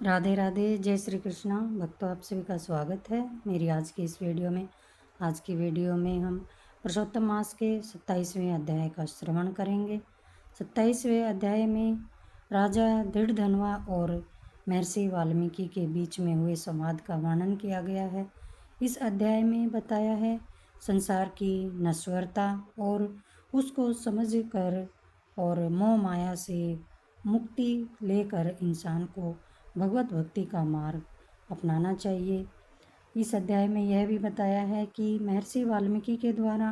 राधे राधे, जय श्री कृष्णा। भक्तों, आप सभी का स्वागत है मेरी आज की इस वीडियो में। आज की वीडियो में हम पुरुषोत्तम मास के 27वें अध्याय का श्रवण करेंगे। 27वें अध्याय में राजा दृढ़धनवा और महर्षि वाल्मीकि के बीच में हुए संवाद का वर्णन किया गया है। इस अध्याय में बताया है संसार की नश्वरता और उसको समझ कर और मोह माया से मुक्ति लेकर इंसान को भगवत भक्ति का मार्ग अपनाना चाहिए। इस अध्याय में यह भी बताया है कि महर्षि वाल्मीकि के द्वारा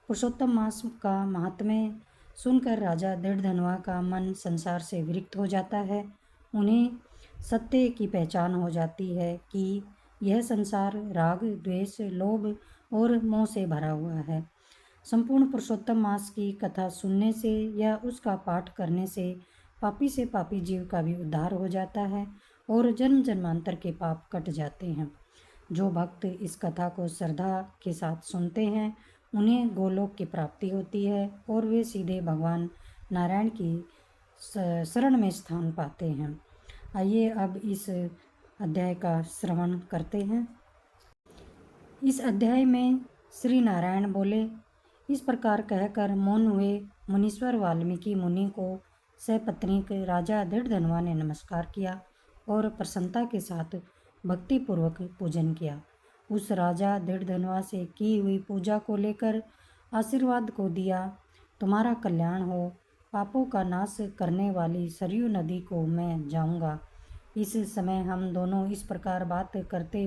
पुरुषोत्तम मास का महात्म्य सुनकर राजा दृढ़धनवा का मन संसार से विरक्त हो जाता है। उन्हें सत्य की पहचान हो जाती है कि यह संसार राग, द्वेष, लोभ और मोह से भरा हुआ है। संपूर्ण पुरुषोत्तम मास की कथा सुनने से या उसका पाठ करने से पापी से पापी जीव का भी उद्धार हो जाता है और जन्म जन्मांतर के पाप कट जाते हैं। जो भक्त इस कथा को श्रद्धा के साथ सुनते हैं उन्हें गोलोक की प्राप्ति होती है और वे सीधे भगवान नारायण की शरण में स्थान पाते हैं। आइए अब इस अध्याय का श्रवण करते हैं। इस अध्याय में श्री नारायण बोले, इस प्रकार कहकर मौन हुए मुनीश्वर वाल्मीकि मुनि को सपत्नीक राजा दृढ़धनवा ने नमस्कार किया और प्रसन्नता के साथ भक्तिपूर्वक पूजन किया। उस राजा दृढ़धनवा से की हुई पूजा को लेकर आशीर्वाद को दिया, तुम्हारा कल्याण हो। पापों का नाश करने वाली सरयू नदी को मैं जाऊंगा। इस समय हम दोनों इस प्रकार बात करते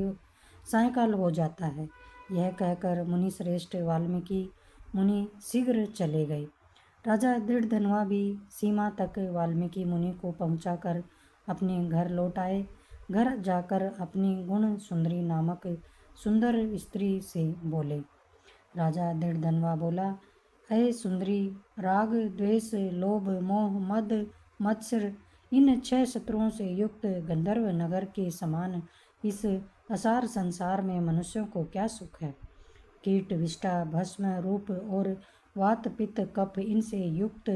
सायंकाल हो जाता है। यह कहकर मुनि श्रेष्ठ वाल्मीकि मुनि शीघ्र चले गए। राजा दृढ़धनवा भी सीमा तक वाल्मीकि मुनि को पहुंचाकर अपने घर लौट आए। घर जाकर अपनी गुण सुंदरी नामक सुंदर स्त्री से बोले। राजा दृढ़धनवा बोला, अय सुंदरी, राग, द्वेष, लोभ, मोह, मद, मत्सर इन 6 शत्रुओं से युक्त गंधर्व नगर के समान इस असार संसार में मनुष्यों को क्या सुख है। कीट, विष्ठा, भस्म, रूप और वात, पित्त, कफ इनसे युक्त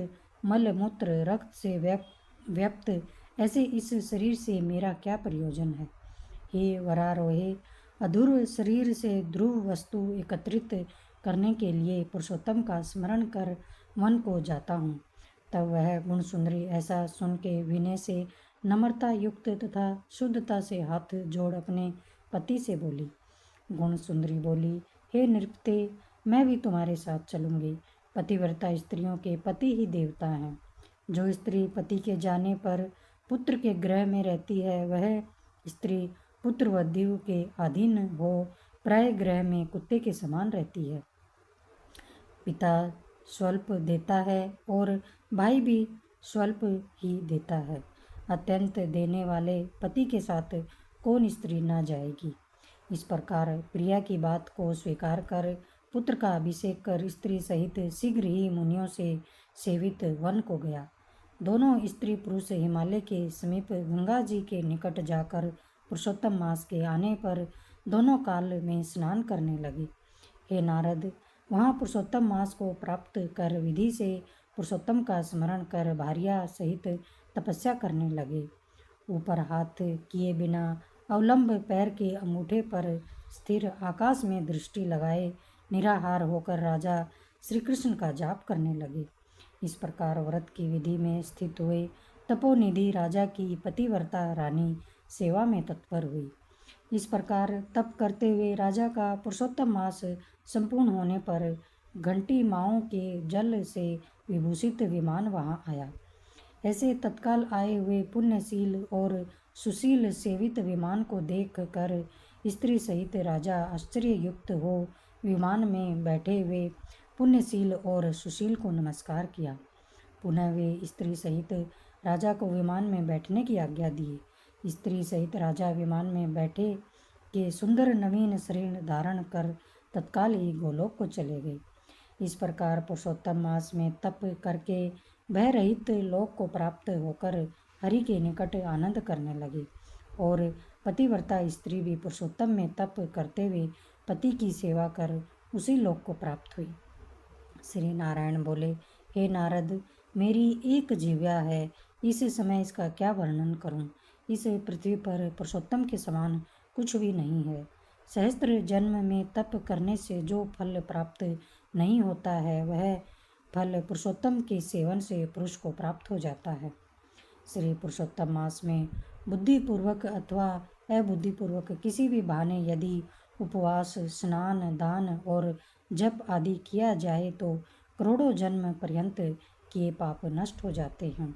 मल मूत्र रक्त से व्याप्त ऐसे इस शरीर से मेरा क्या प्रयोजन है। हे वरारोहे, अधूर शरीर से ध्रुव वस्तु एकत्रित करने के लिए पुरुषोत्तम का स्मरण कर मन को जाता हूँ। तब वह गुण सुंदरी ऐसा सुन के विनय से नम्रता युक्त तथा शुद्धता से हाथ जोड़ अपने पति से बोली। गुण सुंदरी बोली, हे नृपते, मैं भी तुम्हारे साथ चलूंगी। पतिव्रता स्त्रियों के पति ही देवता हैं। जो स्त्री पति के जाने पर पुत्र के गृह में रहती है वह स्त्री पुत्रवधू के अधीन हो प्राय गृह में कुत्ते के समान रहती है। पिता स्वल्प देता है और भाई भी स्वल्प ही देता है। अत्यंत देने वाले पति के साथ कौन स्त्री न जाएगी। इस प्रकार प्रिया की बात को स्वीकार कर पुत्र का अभिषेक कर स्त्री सहित शीघ्र ही मुनियों से सेवित वन को गया। दोनों स्त्री पुरुष हिमालय के समीप गंगा जी के निकट जाकर पुरुषोत्तम मास के आने पर दोनों काल में स्नान करने लगे। हे नारद, वहाँ पुरुषोत्तम मास को प्राप्त कर विधि से पुरुषोत्तम का स्मरण कर भार्या सहित तपस्या करने लगे। ऊपर हाथ किए बिना अवलंब पैर के अंगूठे पर स्थिर आकाश में दृष्टि लगाए निराहार होकर राजा श्री कृष्ण का जाप करने लगे। इस प्रकार व्रत की विधि में स्थित हुए तपोनिधि राजा की पतिव्रता रानी सेवा में तत्पर हुई। इस प्रकार तप करते हुए राजा का पुरुषोत्तम मास संपूर्ण होने पर घंटी माओं के जल से विभूषित विमान वहां आया। ऐसे तत्काल आए हुए पुण्यशील और सुशील सेवित विमान को देख कर स्त्री सहित राजा आश्चर्ययुक्त हो विमान में बैठे हुए पुण्यशील और सुशील को नमस्कार किया। पुनः वे स्त्री सहित राजा को विमान में बैठने की आज्ञा दी। स्त्री सहित राजा विमान में बैठे के सुंदर नवीन शरीर धारण कर तत्काल ही गोलोक को चले गए। इस प्रकार पुरुषोत्तम मास में तप करके भय रहित लोक को प्राप्त होकर हरि के निकट आनंद करने लगे और पतिव्रता स्त्री भी पुरुषोत्तम में तप करते हुए पति की सेवा कर उसी लोक को प्राप्त हुई। श्री नारायण बोले, हे नारद, मेरी एक जिह्वा है, इस समय इसका क्या वर्णन करूं। इस पृथ्वी पर पुरुषोत्तम के समान कुछ भी नहीं है। सहस्त्र जन्म में तप करने से जो फल प्राप्त नहीं होता है, वह फल पुरुषोत्तम के सेवन से पुरुष को प्राप्त हो जाता है। श्री पुरुषोत्तम मास में बुद्धिपूर्वक अथवा अबुद्धिपूर्वक किसी भी बहाने यदि उपवास, स्नान, दान और जप आदि किया जाए तो करोड़ों जन्म पर्यंत किए पाप नष्ट हो जाते हैं।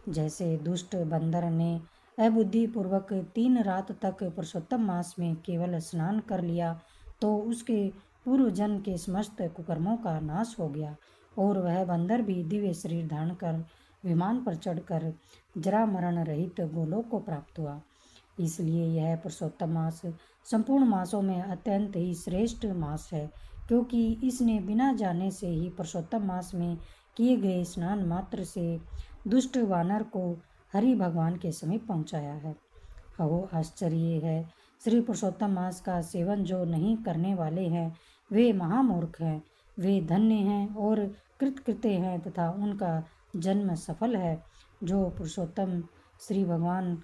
जैसे दुष्ट बंदर ने अबुद्धिपूर्वक 3 रात तक पुरुषोत्तम मास में केवल स्नान कर लिया तो उसके पूर्व जन्म के समस्त कुकर्मों का नाश हो गया और वह बंदर भी दिव्य शरीर धारण कर विमान पर चढ़कर जरा मरण रहित गोलोक को प्राप्त हुआ। इसलिए यह पुरुषोत्तम मास संपूर्ण मासों में अत्यंत ही श्रेष्ठ मास है, क्योंकि इसने बिना जाने से ही पुरुषोत्तम मास में किए गए स्नान मात्र से दुष्ट वानर को हरि भगवान के समीप पहुंचाया है। अहो आश्चर्य है, श्री पुरुषोत्तम मास का सेवन जो नहीं करने वाले हैं वे महामूर्ख हैं। वे धन्य हैं और कृतकृत्य हैं तथा उनका जन्म सफल है। जो पुरुषोत्तम श्री भगवान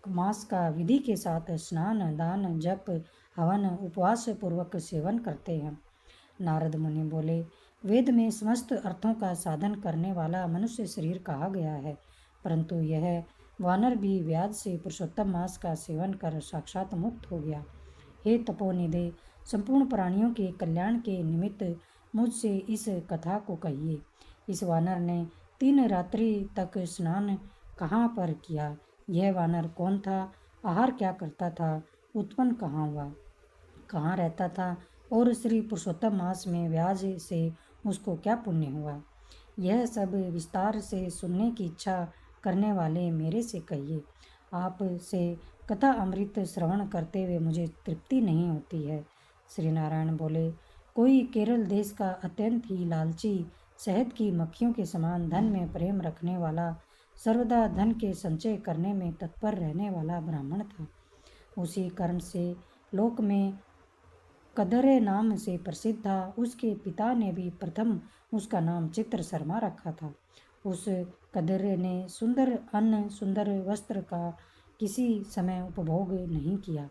मास का विधि के साथ स्नान, दान, जप, हवन, उपवास पूर्वक सेवन करते हैं। नारद मुनि बोले, वेद में समस्त अर्थों का साधन करने वाला मनुष्य शरीर कहा गया है, परंतु यह वानर भी व्याध से पुरुषोत्तम मास का सेवन कर साक्षात मुक्त हो गया। हे तपोनिधे, संपूर्ण प्राणियों के कल्याण के निमित्त मुझसे इस कथा को कहिए। इस वानर ने 3 रात्रि तक स्नान कहाँ पर किया? यह वानर कौन था? आहार क्या करता था? उत्पन्न कहाँ हुआ? कहाँ रहता था? और श्री पुरुषोत्तम मास में व्याज से उसको क्या पुण्य हुआ? यह सब विस्तार से सुनने की इच्छा करने वाले मेरे से कहिए। आप से कथा अमृत श्रवण करते हुए मुझे तृप्ति नहीं होती है। श्री नारायण बोले, कोई केरल देश का अत्यंत ही लालची, शहद की मक्खियों के समान धन में प्रेम रखने वाला, सर्वदा धन के संचय करने में तत्पर रहने वाला ब्राह्मण था। उसी कारण से लोक में कदरे नाम से प्रसिद्ध था। उसके पिता ने भी प्रथम उसका नाम चित्र शर्मा रखा था। उस कदरे ने सुंदर अन्न, सुंदर वस्त्र का किसी समय उपभोग नहीं किया।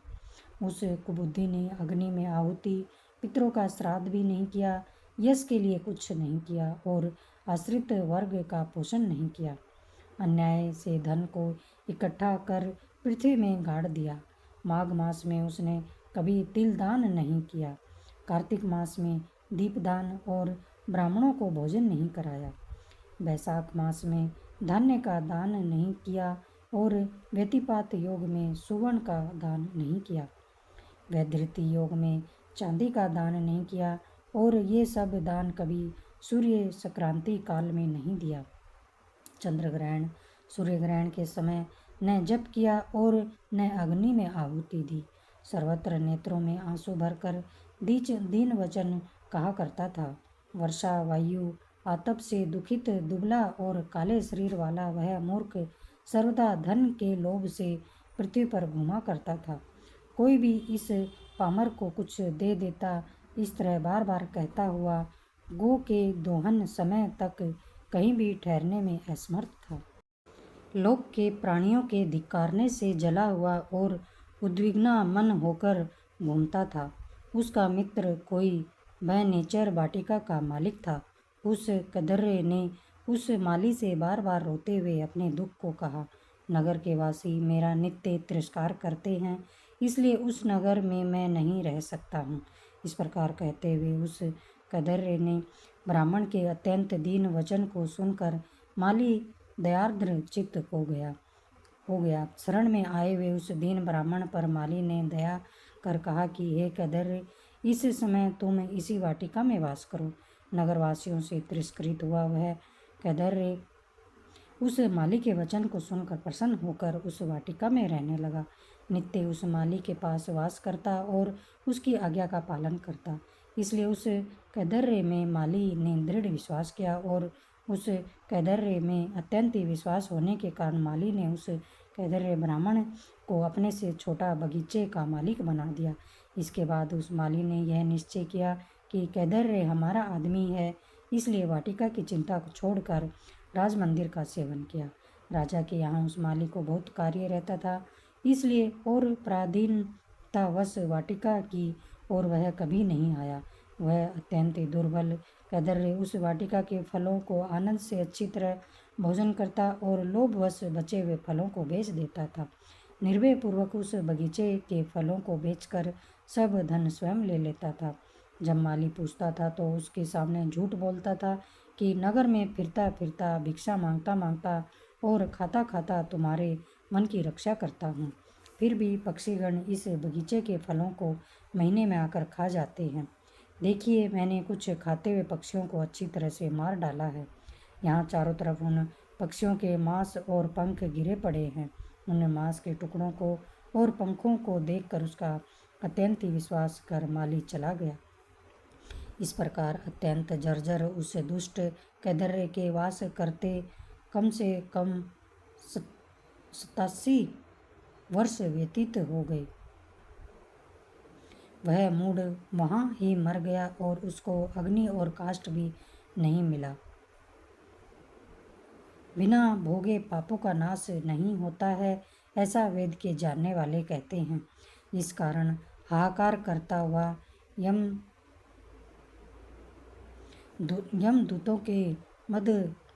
उस कुबुद्धि ने अग्नि में आहुति, पितरों का श्राद्ध भी नहीं किया, यश के लिए कुछ नहीं किया और आश्रित वर्ग का पोषण नहीं किया। अन्याय से धन को इकट्ठा कर पृथ्वी में गाड़ दिया। माघ मास में उसने कभी तिल दान नहीं किया। कार्तिक मास में दीपदान और ब्राह्मणों को भोजन नहीं कराया। वैशाख मास में धान्य का दान नहीं किया और व्यतिपात योग में सुवर्ण का दान नहीं किया। वैधृति योग में चांदी का दान नहीं किया और ये सब दान कभी सूर्य संक्रांति काल में नहीं दिया। चंद्र ग्रहण, सूर्य ग्रहण के समय न जप किया और न अग्नि में आहुति दी। सर्वत्र नेत्रों में आंसू भरकर दीन वचन कहा करता था। वर्षा वायु आतप से दुखित, दुबला और काले शरीर वाला वह मूर्ख सर्वदा धन के लोभ से पृथ्वी पर घूमा करता था। कोई भी इस पामर को कुछ दे देता, इस तरह बार बार कहता हुआ गो के दोहन समय तक कहीं भी ठहरने में असमर्थ था। लोक के प्राणियों के धिक्कारने से जला हुआ और उद्विग्ना मन होकर घूमता था। उसका मित्र कोई बाय नेचर वाटिका का मालिक था। उस कदर्रे ने उस माली से बार बार रोते हुए अपने दुख को कहा, नगर के वासी मेरा नित्य तिरस्कार करते हैं, इसलिए उस नगर में मैं नहीं रह सकता हूँ। इस प्रकार कहते हुए उस कदर्रे ने ब्राह्मण के अत्यंत दीन वचन को सुनकर माली दयार्द्र चित्त हो गया। शरण में आए हुए उस दीन ब्राह्मण पर माली ने दया कर कहा कि हे कदर्रे, इस समय तुम इसी वाटिका में वास करो। नगरवासियों से तिरस्कृत हुआ वह कदर्रे उस माली के वचन को सुनकर प्रसन्न होकर उस वाटिका में रहने लगा। नित्य उस माली के पास वास करता और उसकी आज्ञा का पालन करता। इसलिए उस कदर्रे में माली ने दृढ़ विश्वास किया और उस कदर्रे में अत्यंत ही विश्वास होने के कारण माली ने उस कदर्रे ब्राह्मण को अपने से छोटा बगीचे का मालिक बना दिया। इसके बाद उस माली ने यह निश्चय किया कि कदर्रे हमारा आदमी है, इसलिए वाटिका की चिंता को छोड़कर राज मंदिर का सेवन किया। राजा के यहाँ उस माली को बहुत कार्य रहता था, इसलिए और पराधीनतावश वाटिका की और वह कभी नहीं आया। वह अत्यंत ही दुर्बल कदर उस वाटिका के फलों को आनंद से अच्छी तरह भोजन करता और लोभवश बचे हुए फलों को बेच देता था। निर्भय पूर्वक उस बगीचे के फलों को बेचकर सब धन स्वयं ले लेता था। जब माली पूछता था तो उसके सामने झूठ बोलता था कि नगर में फिरता फिरता भिक्षा मांगता मांगता और खाता खाता तुम्हारे मन की रक्षा करता हूँ। फिर भी पक्षीगण इस बगीचे के फलों को महीने में आकर खा जाते हैं। देखिए, मैंने कुछ खाते हुए पक्षियों को अच्छी तरह से मार डाला है। यहाँ चारों तरफ उन पक्षियों के मांस और पंख गिरे पड़े हैं। उन मांस के टुकड़ों को और पंखों को देखकर उसका अत्यंत ही विश्वास कर माली चला गया। इस प्रकार अत्यंत जर्जर उस दुष्ट कैदर्य के वास करते कम से कम 87 वर्ष व्यतीत हो गए। वह मूढ़ वहाँ ही मर गया और उसको अग्नि और काष्ठ भी नहीं मिला। बिना भोगे पापों का नाश नहीं होता है, ऐसा वेद के जानने वाले कहते हैं। इस कारण हाहाकार करता हुआ यमदूतों के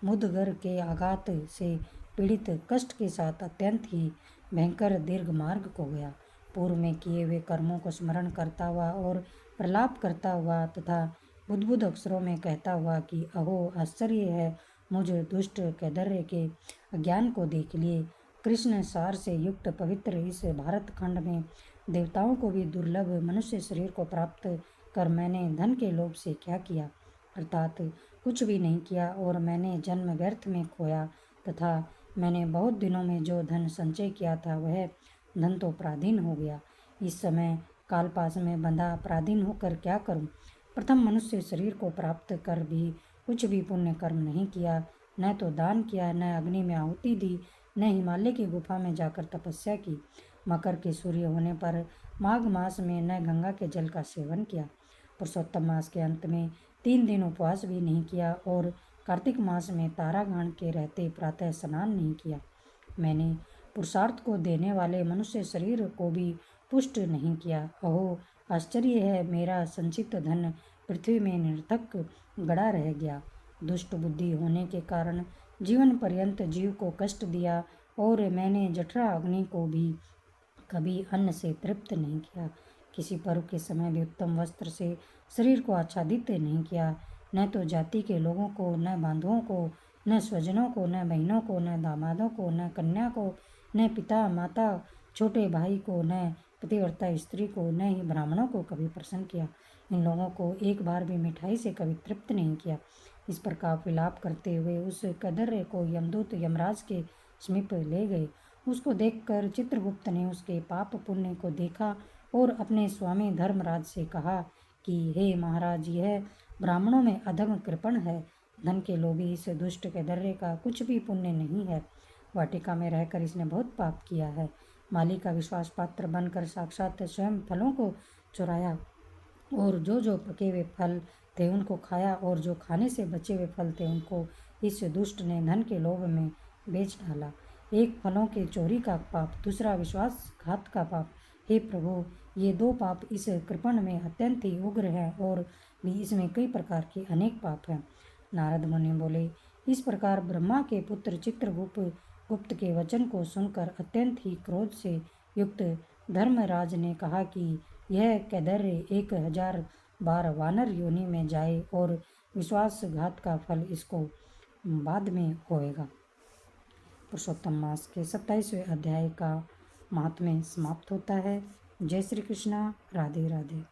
मुदगर के आघात से पीड़ित कष्ट के साथ अत्यंत ही भयंकर दीर्घ मार्ग को गया। पूर्व में किए हुए कर्मों को स्मरण करता हुआ और प्रलाप करता हुआ तथा बुद्बुद अक्षरों में कहता हुआ कि अहो आश्चर्य है, मुझ दुष्ट कैदर्य के अज्ञान को देख लिए। कृष्ण सार से युक्त पवित्र इस भारत खंड में देवताओं को भी दुर्लभ मनुष्य शरीर को प्राप्त कर मैंने धन के लोभ से क्या किया, अर्थात कुछ भी नहीं किया, और मैंने जन्म व्यर्थ में खोया तथा मैंने बहुत दिनों में जो धन संचय किया था वह धन तो पराधीन हो गया। इस समय कालपास में बंधा पराधीन होकर क्या करूं? प्रथम मनुष्य शरीर को प्राप्त कर भी कुछ भी पुण्य कर्म नहीं किया, न तो दान किया, न अग्नि में आहुति दी, न हिमालय की गुफा में जाकर तपस्या की, मकर के सूर्य होने पर माघ मास में न गंगा के जल का सेवन किया, पुरुषोत्तम मास के अंत में 3 दिन उपवास भी नहीं किया और कार्तिक मास में तारागण के रहते प्रातः स्नान नहीं किया। मैंने पुरुषार्थ को देने वाले मनुष्य शरीर को भी पुष्ट नहीं किया। अहो आश्चर्य है, मेरा संचित धन पृथ्वी में निरर्थक गड़ा रह गया। दुष्ट बुद्धि होने के कारण जीवन पर्यंत जीव को कष्ट दिया और मैंने जठरा अग्नि को भी कभी अन्न से तृप्त नहीं किया। किसी पर्व के समय भी उत्तम वस्त्र से शरीर को आच्छादित नहीं किया। न तो जाति के लोगों को, न बांधुओं को, न स्वजनों को, न बहनों को, न दामादों को, न कन्या को, न पिता माता छोटे भाई को, न पतिव्रता स्त्री को, न ही ब्राह्मणों को कभी प्रसन्न किया। इन लोगों को एक बार भी मिठाई से कभी तृप्त नहीं किया। इस प्रकार विलाप करते हुए उस कदर्य को यमदूत यमराज के समीप ले गए। उसको देखकर चित्रगुप्त ने उसके पाप पुण्य को देखा और अपने स्वामी धर्मराज से कहा कि हे महाराज, यह ब्राह्मणों में अधम कृपण है। धन के लोभी इस दुष्ट कैदर्य का कुछ भी पुण्य नहीं है। वाटिका में रहकर इसने बहुत पाप किया है। माली का विश्वास पात्र बनकर साक्षात स्वयं फलों को चुराया और जो पके हुए फल थे उनको खाया और जो खाने से बचे हुए फल थे उनको इस दुष्ट ने धन के लोभ में बेच डाला। एक फलों के चोरी का पाप, दूसरा विश्वासघात का पाप। हे प्रभु, ये 2 पाप इस कृपण में अत्यंत ही उग्र हैं और भी इसमें कई प्रकार के अनेक पाप हैं। नारद मुनि बोले, इस प्रकार ब्रह्मा के पुत्र चित्रगुप्त के वचन को सुनकर अत्यंत ही क्रोध से युक्त धर्मराज ने कहा कि यह कैदर्य 1000 बार वानर योनि में जाए और विश्वासघात का फल इसको बाद में होएगा। पुरुषोत्तम मास के 27वें अध्याय का महात्म्य समाप्त होता है। जय श्री कृष्णा। राधे राधे।